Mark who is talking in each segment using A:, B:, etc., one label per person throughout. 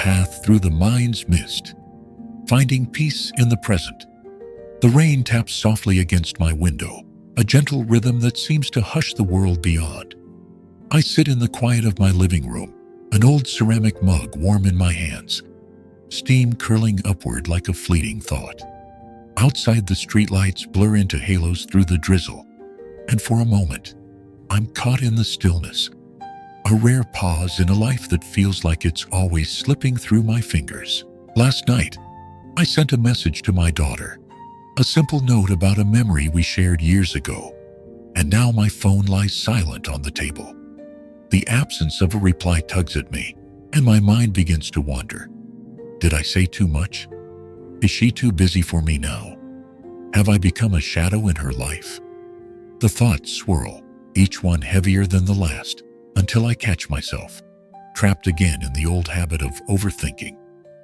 A: path through the mind's mist, finding peace in the present. The rain taps softly against my window, a gentle rhythm that seems to hush the world beyond. I sit in the quiet of my living room, an old ceramic mug warm in my hands, steam curling upward like a fleeting thought. Outside, the streetlights blur into halos through the drizzle, and for a moment, I'm caught in the stillness, a rare pause in a life that feels like it's always slipping through my fingers. Last night, I sent a message to my daughter, a simple note about a memory we shared years ago, and now my phone lies silent on the table. The absence of a reply tugs at me, and my mind begins to wander. Did I say too much? Is she too busy for me now? Have I become a shadow in her life? The thoughts swirl, each one heavier than the last, until I catch myself, trapped again in the old habit of overthinking,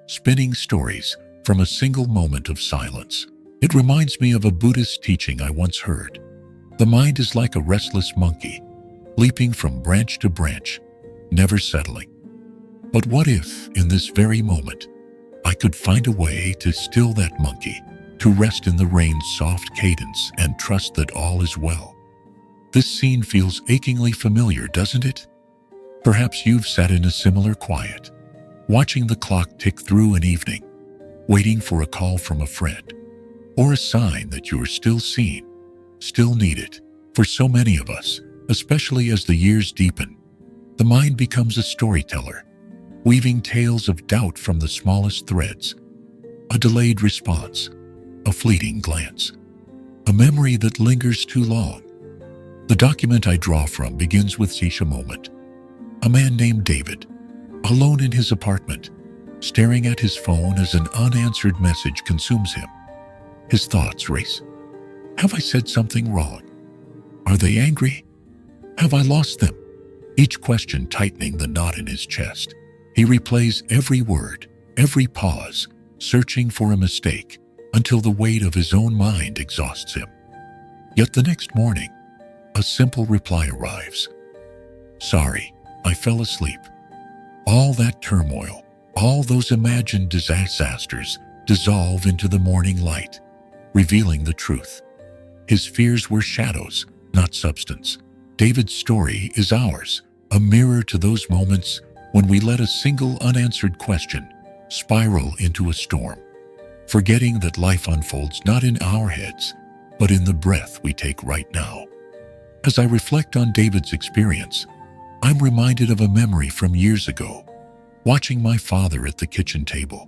A: spinning stories from a single moment of silence. It reminds me of a Buddhist teaching I once heard. The mind is like a restless monkey, leaping from branch to branch, never settling. But what if, in this very moment, I could find a way to still that monkey, to rest in the rain's soft cadence and trust that all is well? This scene feels achingly familiar, doesn't it? Perhaps you've sat in a similar quiet, watching the clock tick through an evening, waiting for a call from a friend, or a sign that you are still seen, still needed. For so many of us, especially as the years deepen, the mind becomes a storyteller, weaving tales of doubt from the smallest threads, a delayed response, a fleeting glance, a memory that lingers too long. The document I draw from begins with such a moment. A man named David, alone in his apartment, staring at his phone as an unanswered message consumes him. His thoughts race. Have I said something wrong? Are they angry? Have I lost them? Each question tightening the knot in his chest. He replays every word, every pause, searching for a mistake, until the weight of his own mind exhausts him. Yet the next morning, a simple reply arrives. Sorry, I fell asleep. All that turmoil, all those imagined disasters dissolve into the morning light, revealing the truth. His fears were shadows, not substance. David's story is ours, a mirror to those moments when we let a single unanswered question spiral into a storm, forgetting that life unfolds not in our heads, but in the breath we take right now. As I reflect on David's experience, I'm reminded of a memory from years ago, watching my father at the kitchen table,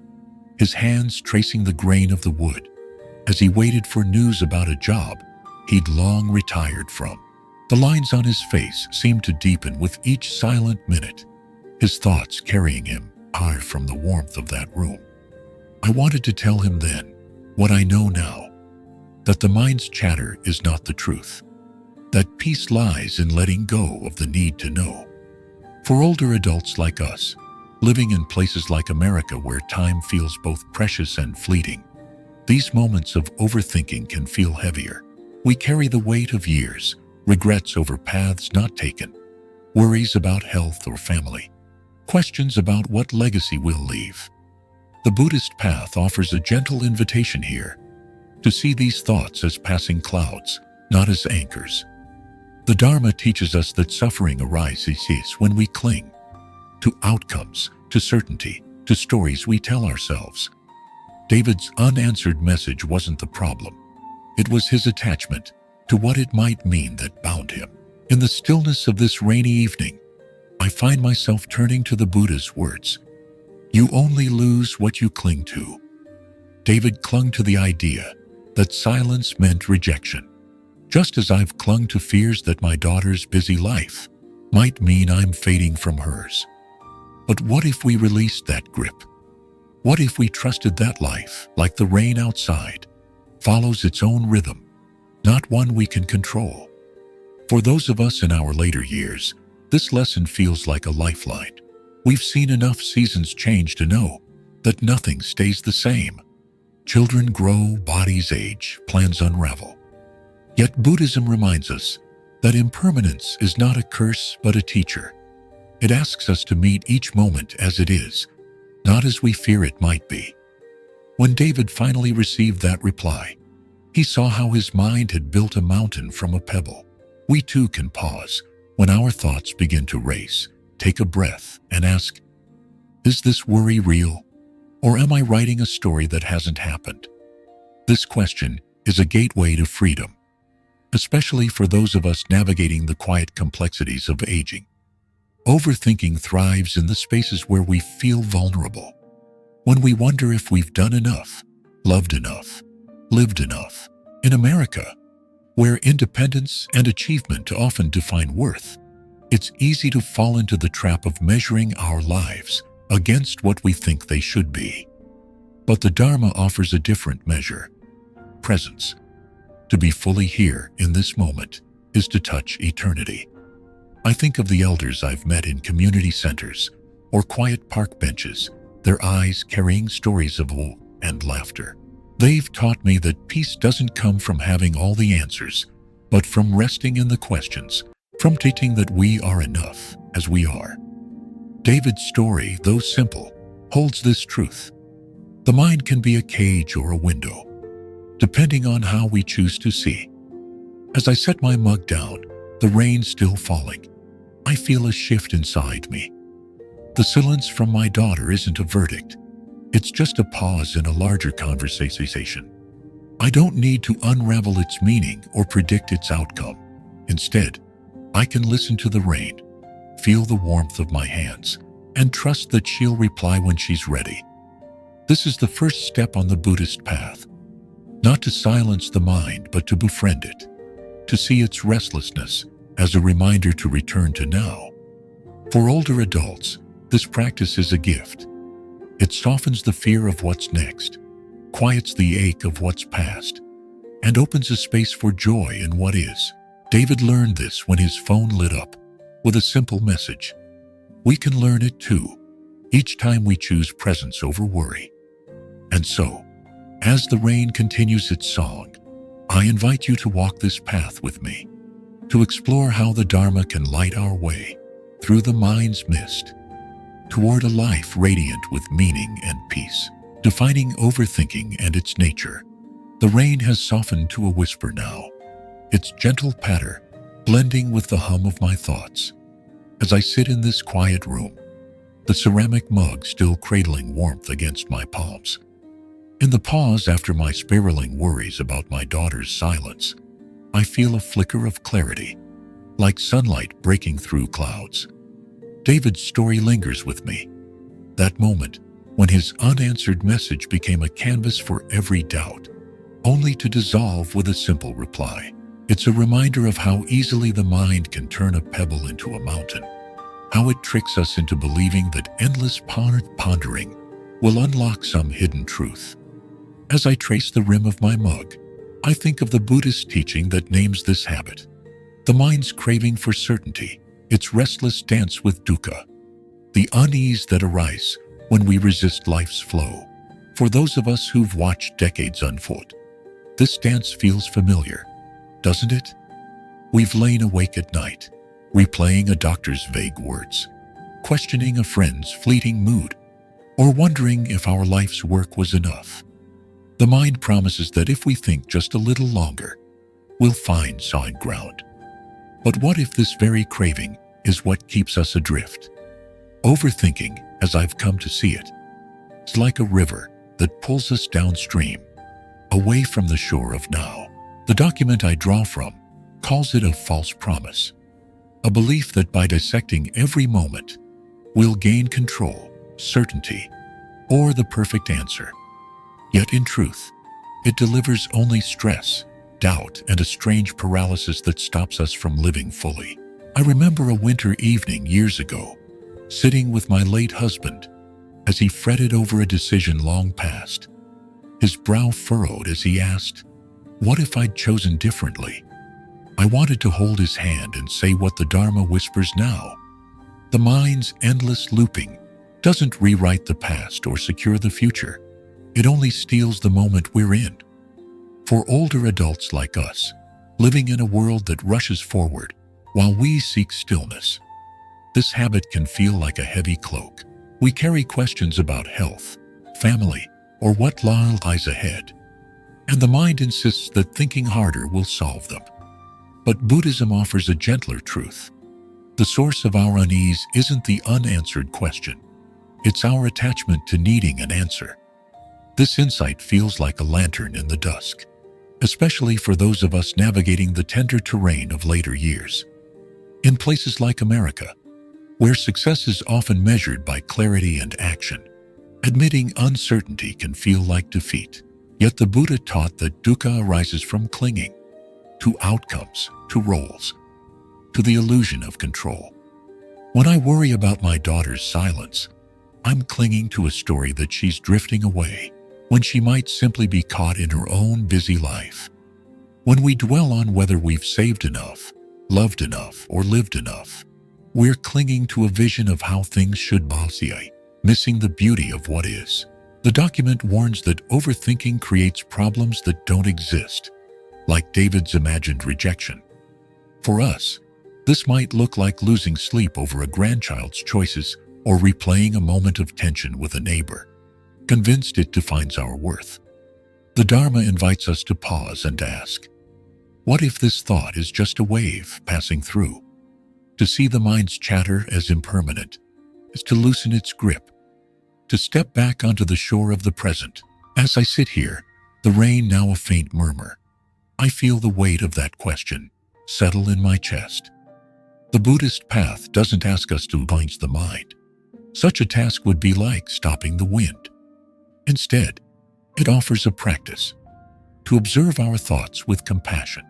A: his hands tracing the grain of the wood, as he waited for news about a job he'd long retired from. The lines on his face seemed to deepen with each silent minute, his thoughts carrying him high from the warmth of that room. I wanted to tell him then what I know now, that the mind's chatter is not the truth, that peace lies in letting go of the need to know. For older adults like us, living in places like America where time feels both precious and fleeting, these moments of overthinking can feel heavier. We carry the weight of years, regrets over paths not taken, worries about health or family, questions about what legacy we'll leave. The Buddhist path offers a gentle invitation here to see these thoughts as passing clouds, not as anchors. The Dharma teaches us that suffering arises when we cling to outcomes, to certainty, to stories we tell ourselves. David's unanswered message wasn't the problem. It was his attachment to what it might mean that bound him. In the stillness of this rainy evening, I find myself turning to the Buddha's words. You only lose what you cling to. David clung to the idea that silence meant rejection, just as I've clung to fears that my daughter's busy life might mean I'm fading from hers. But what if we released that grip? What if we trusted that life, like the rain outside, follows its own rhythm, not one we can control? For those of us in our later years, this lesson feels like a lifeline. We've seen enough seasons change to know that nothing stays the same. Children grow, bodies age, plans unravel. Yet Buddhism reminds us that impermanence is not a curse but a teacher. It asks us to meet each moment as it is, not as we fear it might be. When David finally received that reply, he saw how his mind had built a mountain from a pebble. We too can pause when our thoughts begin to race, take a breath, and ask, is this worry real? Or am I writing a story that hasn't happened? This question is a gateway to freedom, especially for those of us navigating the quiet complexities of aging. Overthinking thrives in the spaces where we feel vulnerable, when we wonder if we've done enough, loved enough, lived enough. In America, where independence and achievement often define worth, it's easy to fall into the trap of measuring our lives against what we think they should be. But the Dharma offers a different measure: presence. To be fully here in this moment is to touch eternity. I think of the elders I've met in community centers or quiet park benches, their eyes carrying stories of woe and laughter. They've taught me that peace doesn't come from having all the answers, but from resting in the questions, from teaching that we are enough as we are. David's story, though simple, holds this truth. The mind can be a cage or a window, depending on how we choose to see. As I set my mug down, the rain still falling, I feel a shift inside me. The silence from my daughter isn't a verdict. It's just a pause in a larger conversation. I don't need to unravel its meaning or predict its outcome. Instead, I can listen to the rain, feel the warmth of my hands, and trust that she'll reply when she's ready. This is the first step on the Buddhist path. Not to silence the mind, but to befriend it, to see its restlessness as a reminder to return to now. For older adults, this practice is a gift. It softens the fear of what's next, quiets the ache of what's past, and opens a space for joy in what is. David learned this when his phone lit up with a simple message. We can learn it too, each time we choose presence over worry. And so, as the rain continues its song, I invite you to walk this path with me, to explore how the Dharma can light our way through the mind's mist, toward a life radiant with meaning and peace. Defining overthinking and its nature, the rain has softened to a whisper now, its gentle patter blending with the hum of my thoughts. As I sit in this quiet room, the ceramic mug still cradling warmth against my palms. In the pause after my spiraling worries about my daughter's silence, I feel a flicker of clarity, like sunlight breaking through clouds. David's story lingers with me. That moment when his unanswered message became a canvas for every doubt, only to dissolve with a simple reply. It's a reminder of how easily the mind can turn a pebble into a mountain, how it tricks us into believing that endless pondering will unlock some hidden truth. As I trace the rim of my mug, I think of the Buddhist teaching that names this habit: the mind's craving for certainty, its restless dance with dukkha, the unease that arises when we resist life's flow. For those of us who've watched decades unfold, this dance feels familiar, doesn't it? We've lain awake at night, replaying a doctor's vague words, questioning a friend's fleeting mood, or wondering if our life's work was enough. The mind promises that if we think just a little longer, we'll find solid ground. But what if this very craving is what keeps us adrift? Overthinking, as I've come to see it, is like a river that pulls us downstream, away from the shore of now. The document I draw from calls it a false promise, a belief that by dissecting every moment, we'll gain control, certainty, or the perfect answer. Yet in truth, it delivers only stress, doubt, and a strange paralysis that stops us from living fully. I remember a winter evening years ago, sitting with my late husband as he fretted over a decision long past. His brow furrowed as he asked, "What if I'd chosen differently?" I wanted to hold his hand and say what the Dharma whispers now. The mind's endless looping doesn't rewrite the past or secure the future. It only steals the moment we're in. For older adults like us, living in a world that rushes forward while we seek stillness, this habit can feel like a heavy cloak. We carry questions about health, family, or what lies ahead. And the mind insists that thinking harder will solve them. But Buddhism offers a gentler truth. The source of our unease isn't the unanswered question. It's our attachment to needing an answer. This insight feels like a lantern in the dusk, especially for those of us navigating the tender terrain of later years. In places like America, where success is often measured by clarity and action, admitting uncertainty can feel like defeat. Yet the Buddha taught that dukkha arises from clinging to outcomes, to roles, to the illusion of control. When I worry about my daughter's silence, I'm clinging to a story that she's drifting away when she might simply be caught in her own busy life. When we dwell on whether we've saved enough, loved enough, or lived enough, we're clinging to a vision of how things should be, missing the beauty of what is. The document warns that overthinking creates problems that don't exist, like David's imagined rejection. For us, this might look like losing sleep over a grandchild's choices or replaying a moment of tension with a neighbor, convinced it defines our worth. The Dharma invites us to pause and ask, what if this thought is just a wave passing through? To see the mind's chatter as impermanent is to loosen its grip, to step back onto the shore of the present. As I sit here, the rain now a faint murmur, I feel the weight of that question settle in my chest. The Buddhist path doesn't ask us to balance the mind. Such a task would be like stopping the wind. Instead, it offers a practice to observe our thoughts with compassion,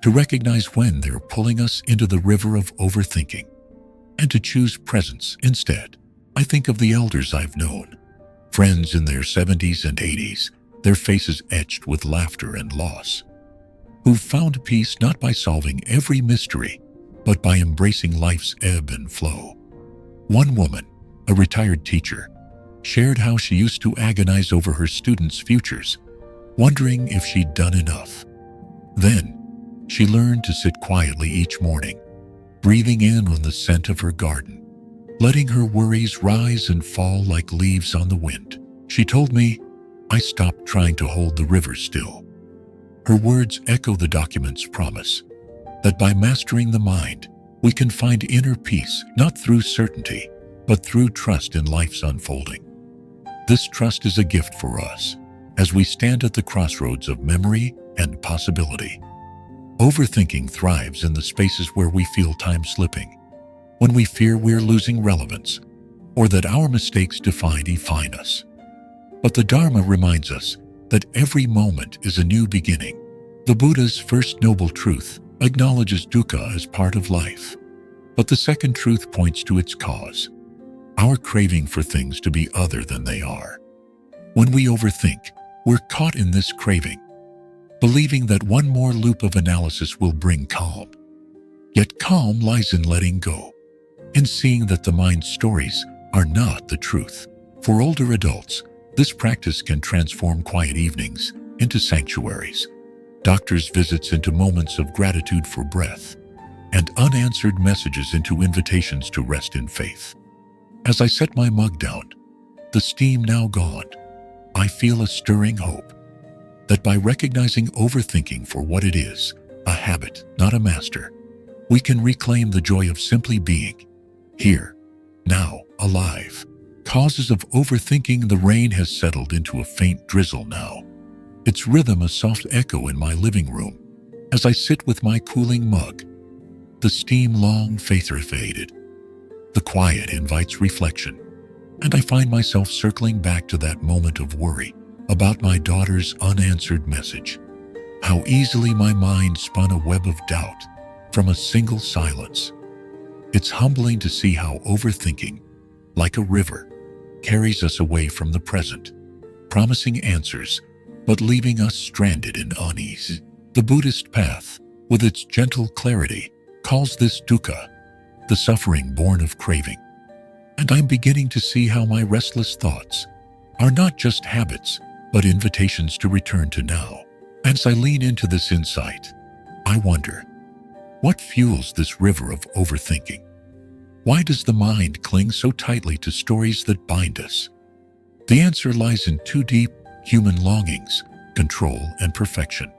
A: to recognize when they're pulling us into the river of overthinking, and to choose presence instead. I think of the elders I've known, friends in their 70s and 80s, their faces etched with laughter and loss, who've found peace not by solving every mystery, but by embracing life's ebb and flow. One woman, a retired teacher, shared how she used to agonize over her students' futures, wondering if she'd done enough. Then, she learned to sit quietly each morning, breathing in on the scent of her garden, letting her worries rise and fall like leaves on the wind. She told me, I stopped trying to hold the river still. Her words echo the document's promise that by mastering the mind, we can find inner peace not through certainty, but through trust in life's unfolding. This trust is a gift for us as we stand at the crossroads of memory and possibility. Overthinking thrives in the spaces where we feel time slipping, when we fear we're losing relevance, or that our mistakes define us. But the Dharma reminds us that every moment is a new beginning. The Buddha's first noble truth acknowledges dukkha as part of life, but the second truth points to its cause, our craving for things to be other than they are. When we overthink, we're caught in this craving, believing that one more loop of analysis will bring calm. Yet calm lies in letting go, in seeing that the mind's stories are not the truth. For older adults, this practice can transform quiet evenings into sanctuaries, doctor's visits into moments of gratitude for breath, and unanswered messages into invitations to rest in faith. As I set my mug down, the steam now gone, I feel a stirring hope that by recognizing overthinking for what it is, a habit, not a master, we can reclaim the joy of simply being here, now, alive. Causes of overthinking. The rain has settled into a faint drizzle now, its rhythm a soft echo in my living room. As I sit with my cooling mug, the steam long faded. The quiet invites reflection, and I find myself circling back to that moment of worry about my daughter's unanswered message. How easily my mind spun a web of doubt from a single silence. It's humbling to see how overthinking, like a river, carries us away from the present, promising answers, but leaving us stranded in unease. The Buddhist path, with its gentle clarity, calls this dukkha, the suffering born of craving. And I'm beginning to see how my restless thoughts are not just habits, but invitations to return to now. As I lean into this insight, I wonder, what fuels this river of overthinking? Why does the mind cling so tightly to stories that bind us? The answer lies in two deep human longings: control and perfection.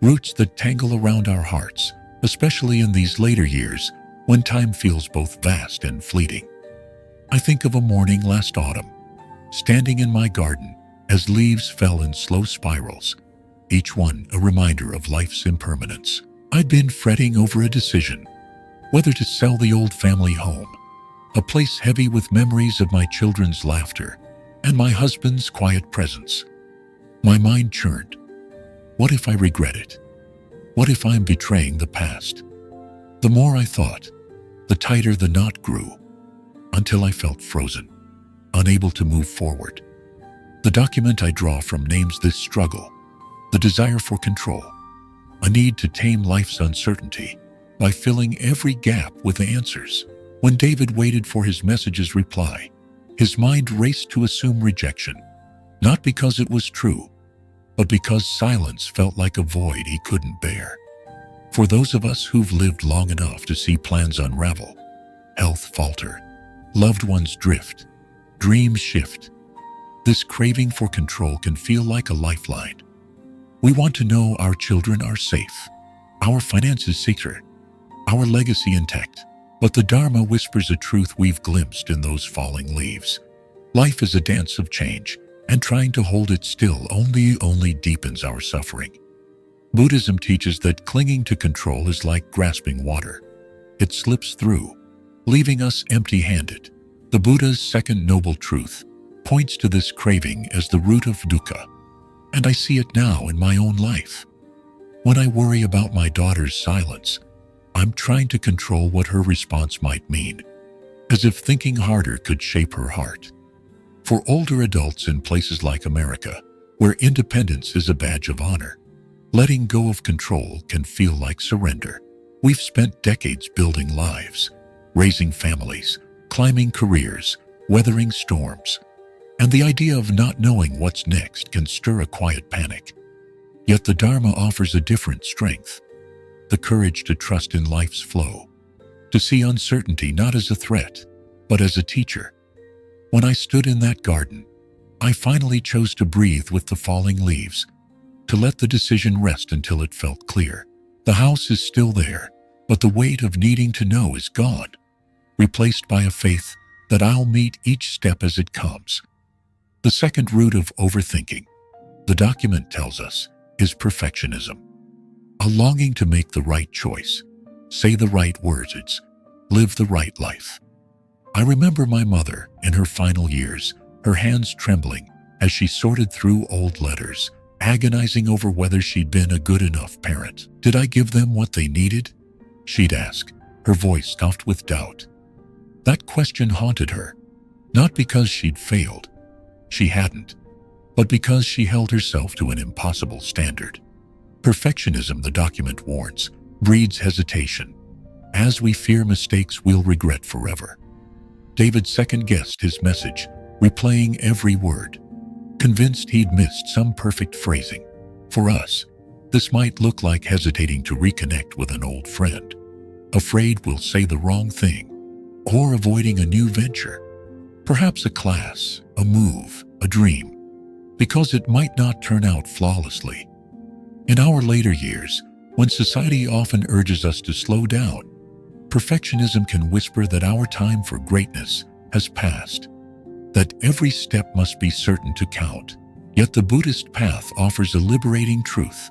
A: Roots that tangle around our hearts, especially in these later years when time feels both vast and fleeting. I think of a morning last autumn, standing in my garden as leaves fell in slow spirals, each one a reminder of life's impermanence. I'd been fretting over a decision, whether to sell the old family home, a place heavy with memories of my children's laughter and my husband's quiet presence. My mind churned. What if I regret it? What if I'm betraying the past? The more I thought, the tighter the knot grew, until I felt frozen, unable to move forward. The document I draw from names this struggle: the desire for control, a need to tame life's uncertainty by filling every gap with answers. When David waited for his message's reply, his mind raced to assume rejection, not because it was true, but because silence felt like a void he couldn't bear. For those of us who've lived long enough to see plans unravel, health falter, loved ones drift, dreams shift, this craving for control can feel like a lifeline. We want to know our children are safe, our finances secure, our legacy intact. But the Dharma whispers a truth we've glimpsed in those falling leaves. Life is a dance of change, and trying to hold it still only deepens our suffering. Buddhism teaches that clinging to control is like grasping water. It slips through, leaving us empty-handed. The Buddha's second noble truth points to this craving as the root of dukkha, and I see it now in my own life. When I worry about my daughter's silence, I'm trying to control what her response might mean, as if thinking harder could shape her heart. For older adults in places like America, where independence is a badge of honor, letting go of control can feel like surrender. We've spent decades building lives, raising families, climbing careers, weathering storms, and the idea of not knowing what's next can stir a quiet panic. Yet the Dharma offers a different strength: the courage to trust in life's flow, to see uncertainty not as a threat, but as a teacher. When I stood in that garden, I finally chose to breathe with the falling leaves, to let the decision rest until it felt clear. The house is still there, but the weight of needing to know is gone, replaced by a faith that I'll meet each step as it comes. The second root of overthinking, the document tells us, is perfectionism. A longing to make the right choice, say the right words, live the right life. I remember my mother in her final years, her hands trembling as she sorted through old letters, agonizing over whether she'd been a good enough parent. Did I give them what they needed? She'd ask, her voice stuffed with doubt. That question haunted her, not because she'd failed, she hadn't, but because she held herself to an impossible standard. Perfectionism, the document warns, breeds hesitation. As we fear mistakes we'll regret forever. David second-guessed his message, replaying every word, convinced he'd missed some perfect phrasing. For us, this might look like hesitating to reconnect with an old friend, afraid we'll say the wrong thing, or avoiding a new venture, perhaps a class, a move, a dream, because it might not turn out flawlessly. In our later years, when society often urges us to slow down, perfectionism can whisper that our time for greatness has passed, that every step must be certain to count. Yet the Buddhist path offers a liberating truth.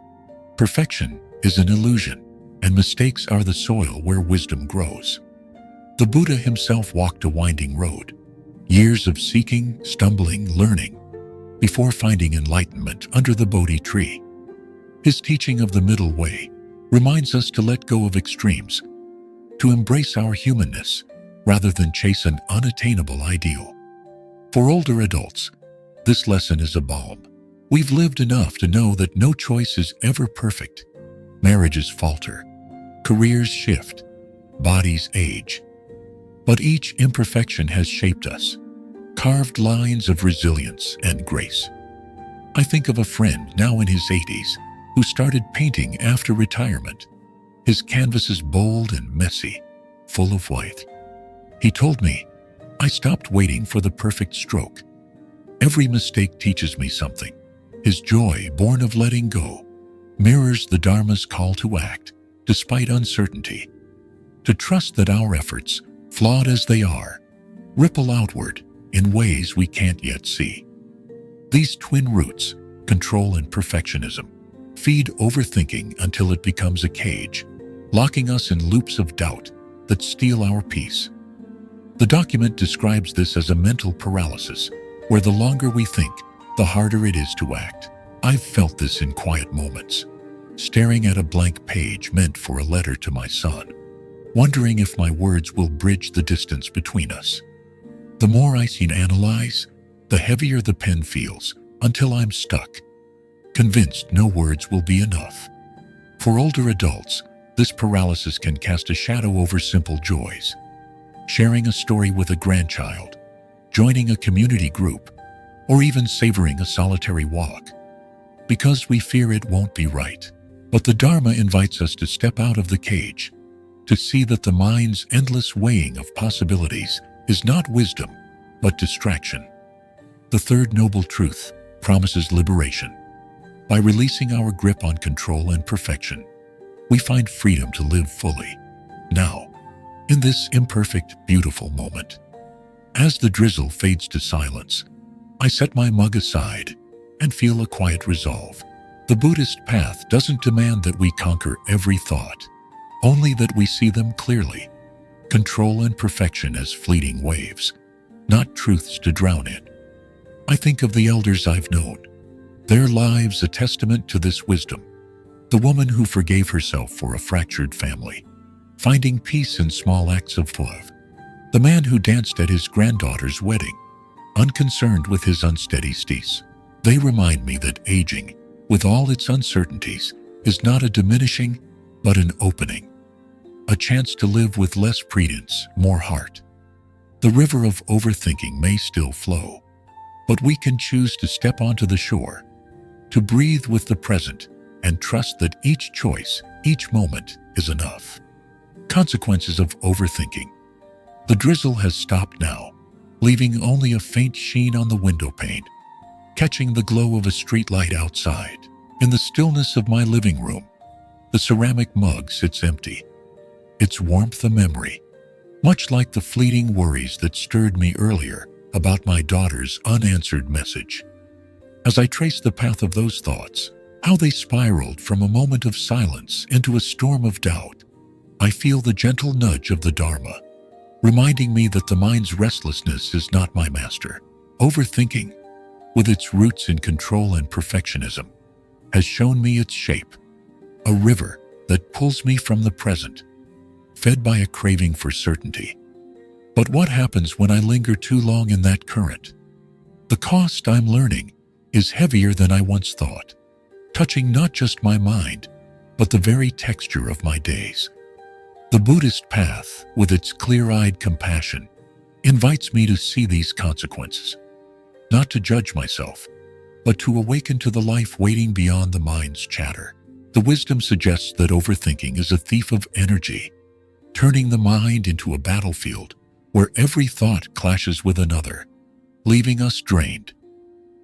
A: Perfection is an illusion, and mistakes are the soil where wisdom grows. The Buddha himself walked a winding road, years of seeking, stumbling, learning, before finding enlightenment under the Bodhi tree. His teaching of the middle way reminds us to let go of extremes, to embrace our humanness rather than chase an unattainable ideal. For older adults, this lesson is a balm. We've lived enough to know that no choice is ever perfect. Marriages falter, careers shift, bodies age. But each imperfection has shaped us, carved lines of resilience and grace. I think of a friend now in his 80s who started painting after retirement, his canvases bold and messy, full of white. He told me, I stopped waiting for the perfect stroke. Every mistake teaches me something. His joy, born of letting go, mirrors the Dharma's call to act, despite uncertainty. To trust that our efforts, flawed as they are, ripple outward in ways we can't yet see. These twin roots, control and perfectionism, feed overthinking until it becomes a cage, locking us in loops of doubt that steal our peace. The document describes this as a mental paralysis, where the longer we think, the harder it is to act. I've felt this in quiet moments, staring at a blank page meant for a letter to my son, wondering if my words will bridge the distance between us. The more I analyze, the heavier the pen feels, until I'm stuck, convinced no words will be enough. For older adults, this paralysis can cast a shadow over simple joys. Sharing a story with a grandchild, joining a community group, or even savoring a solitary walk, because we fear it won't be right. But the Dharma invites us to step out of the cage, to see that the mind's endless weighing of possibilities is not wisdom, but distraction. The third noble truth promises liberation. By releasing our grip on control and perfection, we find freedom to live fully, now, in this imperfect, beautiful moment. As the drizzle fades to silence, I set my mug aside and feel a quiet resolve. The Buddhist path doesn't demand that we conquer every thought, only that we see them clearly. Control and perfection as fleeting waves, not truths to drown in. I think of the elders I've known, their lives a testament to this wisdom. The woman who forgave herself for a fractured family, finding peace in small acts of love. The man who danced at his granddaughter's wedding, unconcerned with his unsteady steez. They remind me that aging, with all its uncertainties, is not a diminishing, but an opening. A chance to live with less pretense, more heart. The river of overthinking may still flow, but we can choose to step onto the shore, to breathe with the present, and trust that each choice, each moment, is enough. Consequences of overthinking. The drizzle has stopped now, leaving only a faint sheen on the window pane, catching the glow of a streetlight outside. In the stillness of my living room, the ceramic mug sits empty, its warmth a memory, much like the fleeting worries that stirred me earlier about my daughter's unanswered message. As I trace the path of those thoughts, how they spiraled from a moment of silence into a storm of doubt, I feel the gentle nudge of the Dharma, reminding me that the mind's restlessness is not my master. Overthinking, with its roots in control and perfectionism, has shown me its shape, a river that pulls me from the present, fed by a craving for certainty. But what happens when I linger too long in that current? The cost, I'm learning, is heavier than I once thought, touching not just my mind, but the very texture of my days. The Buddhist path, with its clear-eyed compassion, invites me to see these consequences, not to judge myself, but to awaken to the life waiting beyond the mind's chatter. The wisdom suggests that overthinking is a thief of energy, turning the mind into a battlefield where every thought clashes with another, leaving us drained.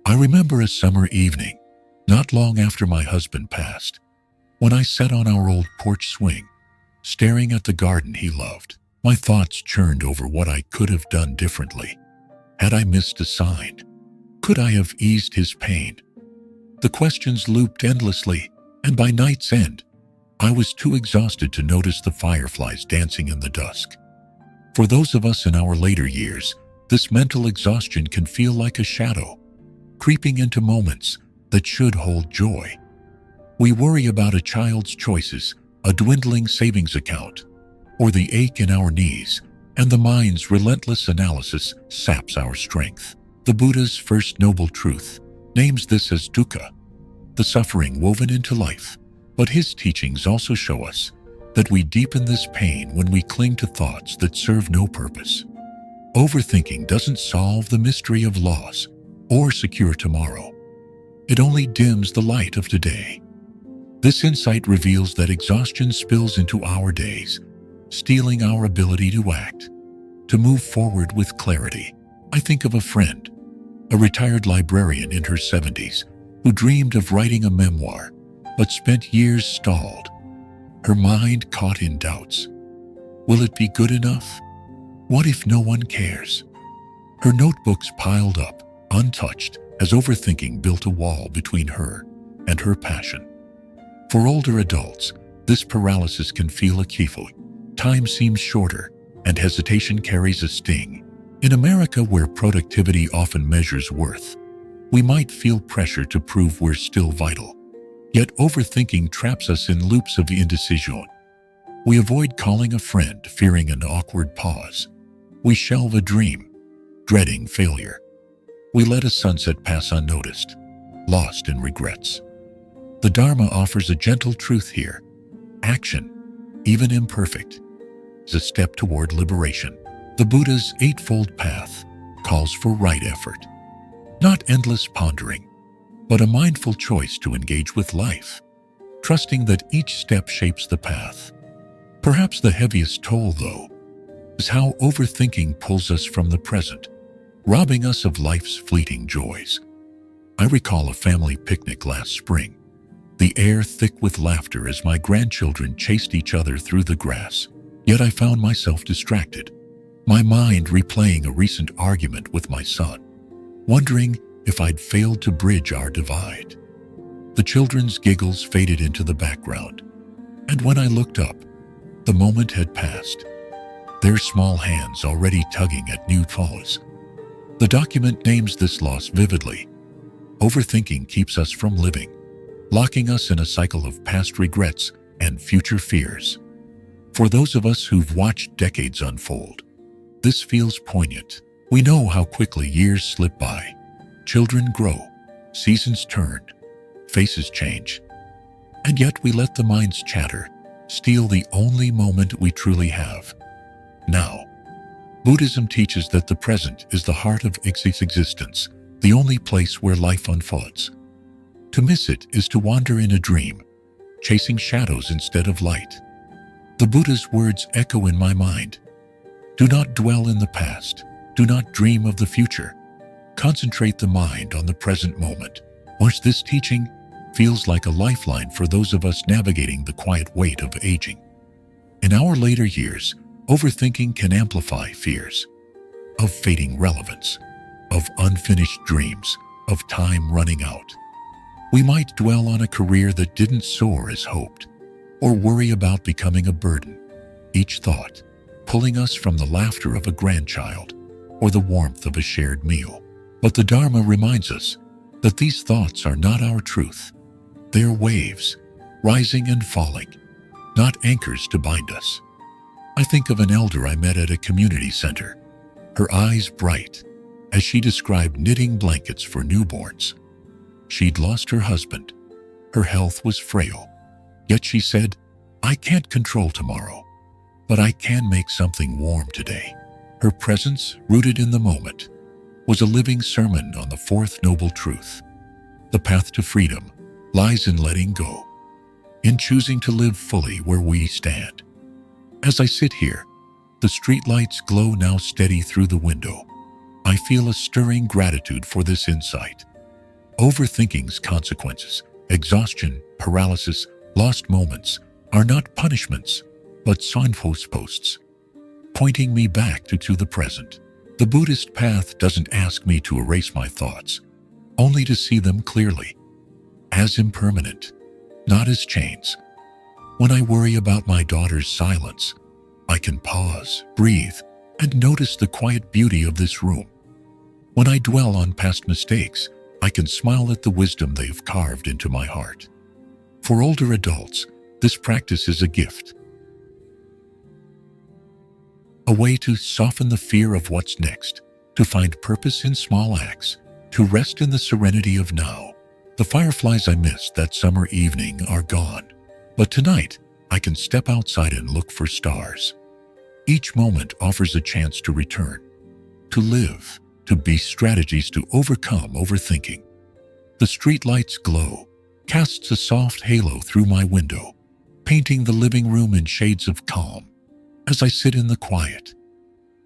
A: I remember a summer evening, not long after my husband passed, when I sat on our old porch swing, staring at the garden he loved. My thoughts churned over what I could have done differently. Had I missed a sign? Could I have eased his pain? The questions looped endlessly, and by night's end, I was too exhausted to notice the fireflies dancing in the dusk. For those of us in our later years, this mental exhaustion can feel like a shadow, creeping into moments that should hold joy. We worry about a child's choices, a dwindling savings account, or the ache in our knees, and the mind's relentless analysis saps our strength. The Buddha's first noble truth names this as dukkha, the suffering woven into life. But his teachings also show us that we deepen this pain when we cling to thoughts that serve no purpose. Overthinking doesn't solve the mystery of loss or secure tomorrow. It only dims the light of today. This insight reveals that exhaustion spills into our days, stealing our ability to act. to move forward with clarity. I think of a friend, a retired librarian in her 70s, who dreamed of writing a memoir, but spent years stalled. Her mind caught in doubts. Will it be good enough? What if no one cares? Her notebooks piled up, untouched, as overthinking built a wall between her and her passion. For older adults, this paralysis can feel acute. Time seems shorter, and hesitation carries a sting. In America, where productivity often measures worth, we might feel pressure to prove we're still vital. Yet overthinking traps us in loops of indecision. We avoid calling a friend, fearing an awkward pause. We shelve a dream, dreading failure. We let a sunset pass unnoticed, lost in regrets. The Dharma offers a gentle truth here. Action, even imperfect, is a step toward liberation. The Buddha's Eightfold Path calls for right effort, not endless pondering, but a mindful choice to engage with life, trusting that each step shapes the path. Perhaps the heaviest toll, though, is how overthinking pulls us from the present, robbing us of life's fleeting joys. I recall a family picnic last spring, the air thick with laughter as my grandchildren chased each other through the grass. Yet I found myself distracted, my mind replaying a recent argument with my son, wondering if I'd failed to bridge our divide. The children's giggles faded into the background, and when I looked up, the moment had passed, their small hands already tugging at new paws. The document names this loss vividly. Overthinking keeps us from living, locking us in a cycle of past regrets and future fears. For those of us who've watched decades unfold, this feels poignant. We know how quickly years slip by. Children grow, seasons turn, faces change, and yet we let the mind's chatter steal the only moment we truly have. Now, Buddhism teaches that the present is the heart of existence, the only place where life unfolds. To miss it is to wander in a dream, chasing shadows instead of light. The Buddha's words echo in my mind. Do not dwell in the past. Do not dream of the future. Concentrate the mind on the present moment. This teaching feels like a lifeline for those of us navigating the quiet weight of aging. In our later years, overthinking can amplify fears of fading relevance, of unfinished dreams, of time running out. We might dwell on a career that didn't soar as hoped, or worry about becoming a burden, each thought pulling us from the laughter of a grandchild or the warmth of a shared meal. But the Dharma reminds us that these thoughts are not our truth. They are waves, rising and falling, not anchors to bind us. I think of an elder I met at a community center, her eyes bright as she described knitting blankets for newborns. She'd lost her husband. Her health was frail. Yet she said, "I can't control tomorrow, but I can make something warm today." Her presence, rooted in the moment, was a living sermon on the fourth noble truth. The path to freedom lies in letting go, in choosing to live fully where we stand. As I sit here, the streetlights glow now steady through the window. I feel a stirring gratitude for this insight. Overthinking's consequences, exhaustion, paralysis, lost moments, are not punishments, but signposts, pointing me back to the present. The Buddhist path doesn't ask me to erase my thoughts, only to see them clearly, as impermanent, not as chains. When I worry about my daughter's silence, I can pause, breathe, and notice the quiet beauty of this room. When I dwell on past mistakes, I can smile at the wisdom they've carved into my heart. For older adults, this practice is a gift, a way to soften the fear of what's next, to find purpose in small acts, to rest in the serenity of now. The fireflies I missed that summer evening are gone, but tonight I can step outside and look for stars. Each moment offers a chance to return, to live, to be strategies to overcome overthinking. The streetlight's glow casts a soft halo through my window, painting the living room in shades of calm. As I sit in the quiet,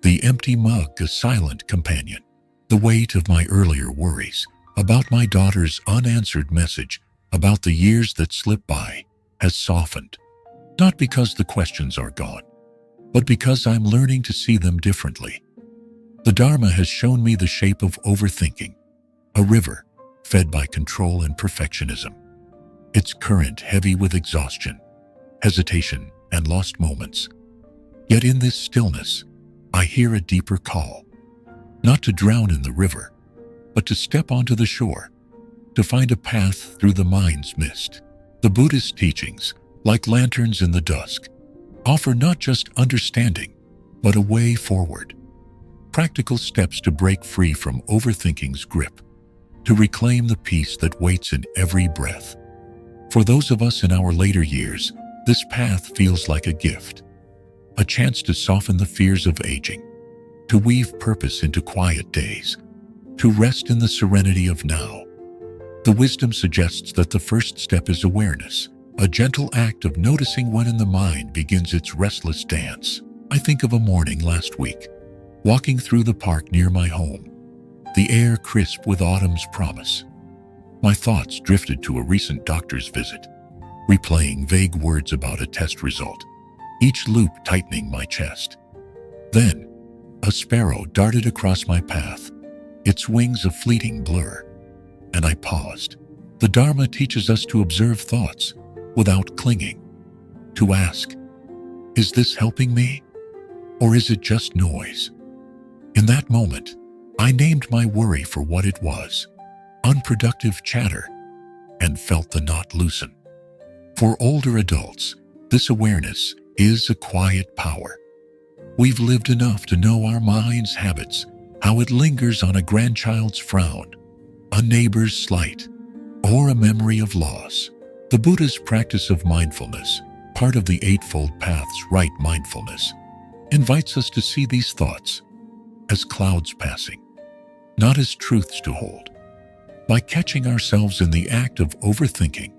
A: The empty mug, a silent companion. The weight of my earlier worries about my daughter's unanswered message about the years that slipped by has softened. Not because the questions are gone, but because I'm learning to see them differently. The Dharma has shown me the shape of overthinking, a river fed by control and perfectionism. Its current heavy with exhaustion, hesitation, and lost moments. Yet in this stillness, I hear a deeper call, not to drown in the river, but to step onto the shore, to find a path through the mind's mist. The Buddhist teachings, like lanterns in the dusk, offer not just understanding, but a way forward. Practical steps to break free from overthinking's grip, to reclaim the peace that waits in every breath. For those of us in our later years, this path feels like a gift, a chance to soften the fears of aging, to weave purpose into quiet days, to rest in the serenity of now. The wisdom suggests that the first step is awareness, a gentle act of noticing when the mind begins its restless dance. I think of a morning last week, walking through the park near my home, the air crisp with autumn's promise. My thoughts drifted to a recent doctor's visit, replaying vague words about a test result, each loop tightening my chest. Then, a sparrow darted across my path, its wings a fleeting blur, and I paused. The Dharma teaches us to observe thoughts without clinging, to ask, is this helping me, or is it just noise? In that moment, I named my worry for what it was, unproductive chatter, and felt the knot loosen. For older adults, this awareness is a quiet power. We've lived enough to know our mind's habits, how it lingers on a grandchild's frown, a neighbor's slight, or a memory of loss. The Buddha's practice of mindfulness, part of the Eightfold Path's right mindfulness, invites us to see these thoughts as clouds passing, not as truths to hold. By catching ourselves in the act of overthinking,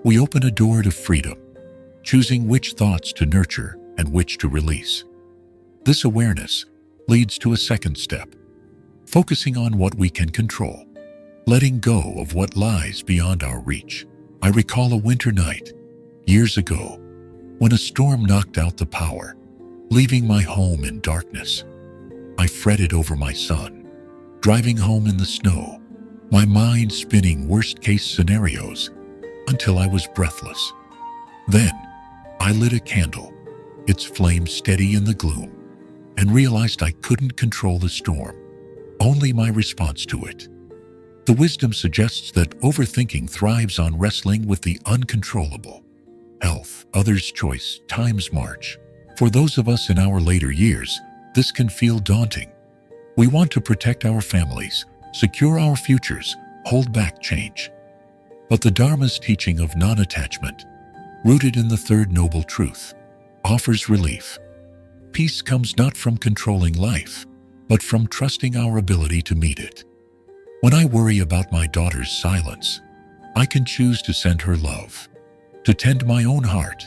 A: we open a door to freedom, choosing which thoughts to nurture and which to release. This awareness leads to a second step, focusing on what we can control, letting go of what lies beyond our reach. I recall a winter night, years ago, when a storm knocked out the power, leaving my home in darkness. I fretted over my son, driving home in the snow, my mind spinning worst-case scenarios until I was breathless. Then, I lit a candle, its flame steady in the gloom, and realized I couldn't control the storm, only my response to it. The wisdom suggests that overthinking thrives on wrestling with the uncontrollable. Health, others' choice, time's march. For those of us in our later years, this can feel daunting. We want to protect our families, secure our futures, hold back change. But the Dharma's teaching of non-attachment, rooted in the third noble truth, offers relief. Peace comes not from controlling life, but from trusting our ability to meet it. When I worry about my daughter's silence, I can choose to send her love, to tend my own heart,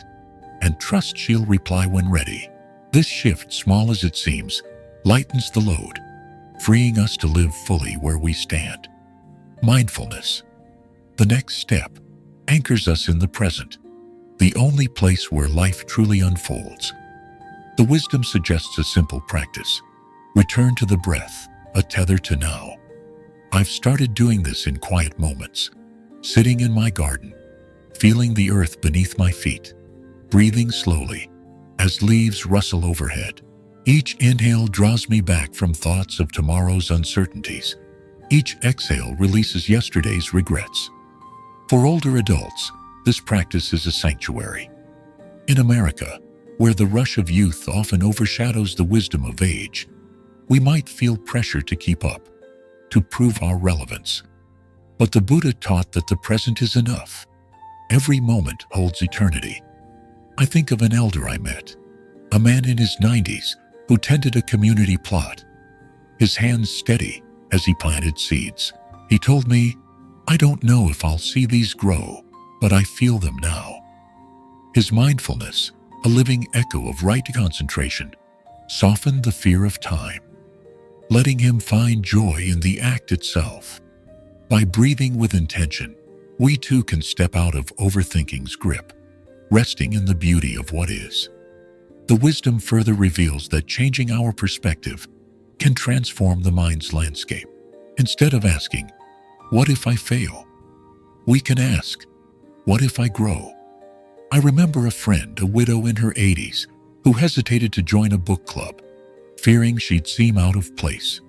A: and trust she'll reply when ready. This shift, small as it seems, lightens the load, freeing us to live fully where we stand. Mindfulness, the next step, anchors us in the present, the only place where life truly unfolds. The wisdom suggests a simple practice: return to the breath, a tether to now. I've started doing this in quiet moments, sitting in my garden, feeling the earth beneath my feet, breathing slowly as leaves rustle overhead. Each inhale draws me back from thoughts of tomorrow's uncertainties. Each exhale releases yesterday's regrets. For older adults, this practice is a sanctuary. In America, where the rush of youth often overshadows the wisdom of age, we might feel pressure to keep up, to prove our relevance. But the Buddha taught that the present is enough. Every moment holds eternity. I think of an elder I met, a man in his 90s who tended a community plot, his hands steady as he planted seeds. He told me, "I don't know if I'll see these grow, but I feel them now." His mindfulness, a living echo of right concentration, Soften the fear of time, letting him find joy in the act itself. By breathing with intention, we too can step out of overthinking's grip, resting in the beauty of what is. The wisdom further reveals that changing our perspective can transform the mind's landscape. Instead of asking, "What if I fail?" we can ask, "What if I grow?" I remember a friend, a widow in her 80s, who hesitated to join a book club, fearing she'd seem out of place.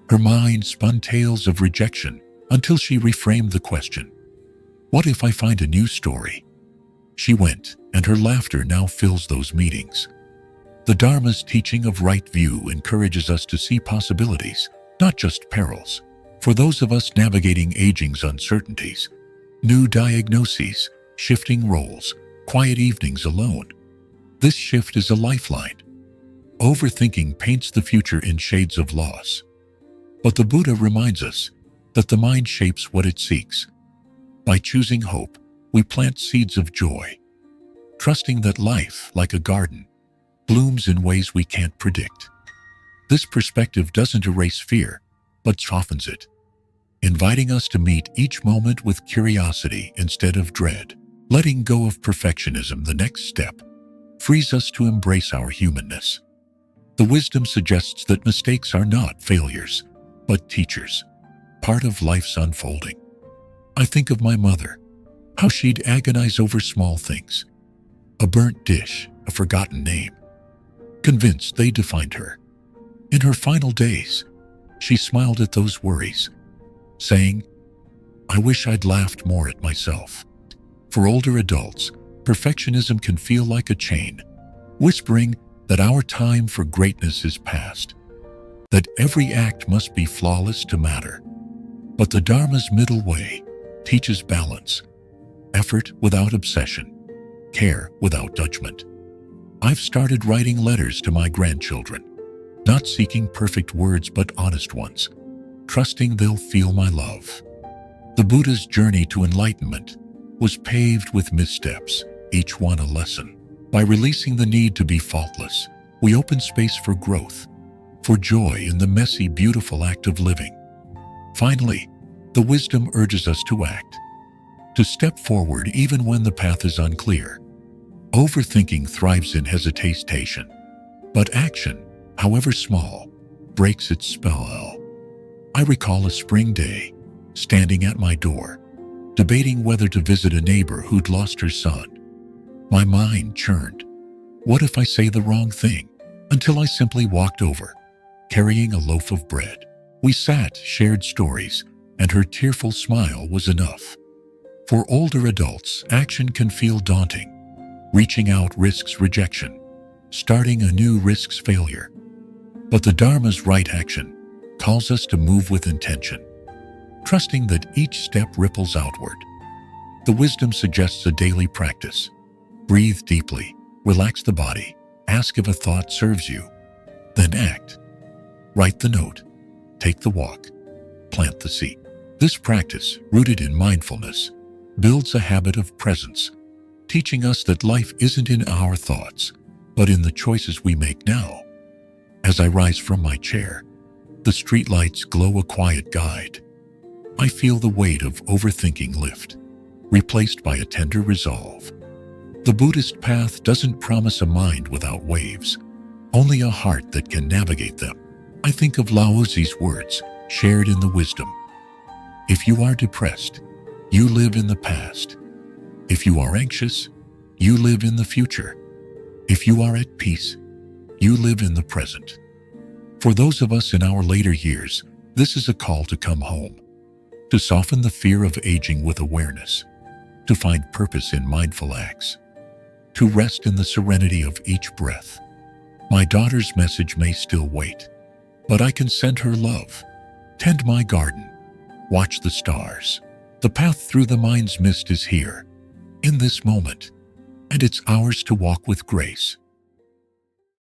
A: Her mind spun tales of rejection until she reframed the question, "What if I find a new story?" She went, and her laughter now fills those meetings. The Dharma's teaching of right view encourages us to see possibilities, not just perils. For those of us navigating aging's uncertainties, new diagnoses, shifting roles, quiet evenings alone, this shift is a lifeline. Overthinking paints the future in shades of loss. But the Buddha reminds us that the mind shapes what it seeks. By choosing hope, we plant seeds of joy, trusting that life, like a garden, blooms in ways we can't predict. This perspective doesn't erase fear, but softens it, inviting us to meet each moment with curiosity instead of dread. Letting go of perfectionism, the next step, frees us to embrace our humanness. The wisdom suggests that mistakes are not failures, but teachers, part of life's unfolding. I think of my mother, how she'd agonize over small things, a burnt dish, a forgotten name, convinced they defined her. In her final days, she smiled at those worries, saying, "I wish I'd laughed more at myself." For older adults, perfectionism can feel like a chain, whispering that our time for greatness is past, that every act must be flawless to matter. But the Dharma's middle way teaches balance, effort without obsession, care without judgment. I've started writing letters to my grandchildren, not seeking perfect words but honest ones, trusting they'll feel my love. The Buddha's journey to enlightenment was paved with missteps, each one a lesson. By releasing the need to be faultless, we open space for growth, for joy in the messy, beautiful act of living. Finally, the wisdom urges us to act, to step forward even when the path is unclear. Overthinking thrives in hesitation, but action, however small, breaks its spell. I recall a spring day, standing at my door, debating whether to visit a neighbor who'd lost her son. My mind churned. What if I say the wrong thing? Until I simply walked over, carrying a loaf of bread. We sat, shared stories, and her tearful smile was enough. For older adults, action can feel daunting. Reaching out risks rejection. Starting anew risks failure. But the Dharma's right action calls us to move with intention, trusting that each step ripples outward. The wisdom suggests a daily practice. Breathe deeply, relax the body, ask if a thought serves you, then act. Write the note, take the walk, plant the seed. This practice, rooted in mindfulness, builds a habit of presence, teaching us that life isn't in our thoughts, but in the choices we make now. As I rise from my chair, the streetlights glow a quiet guide. I feel the weight of overthinking lift, replaced by a tender resolve. The Buddhist path doesn't promise a mind without waves, only a heart that can navigate them. I think of Laozi's words, shared in the wisdom. If you are depressed, you live in the past. If you are anxious, you live in the future. If you are at peace, you live in the present. For those of us in our later years, this is a call to come home, to soften the fear of aging with awareness, to find purpose in mindful acts, to rest in the serenity of each breath. My daughter's message may still wait, but I can send her love. Tend my garden, watch the stars. The path through the mind's mist is here, in this moment, and it's ours to walk with grace.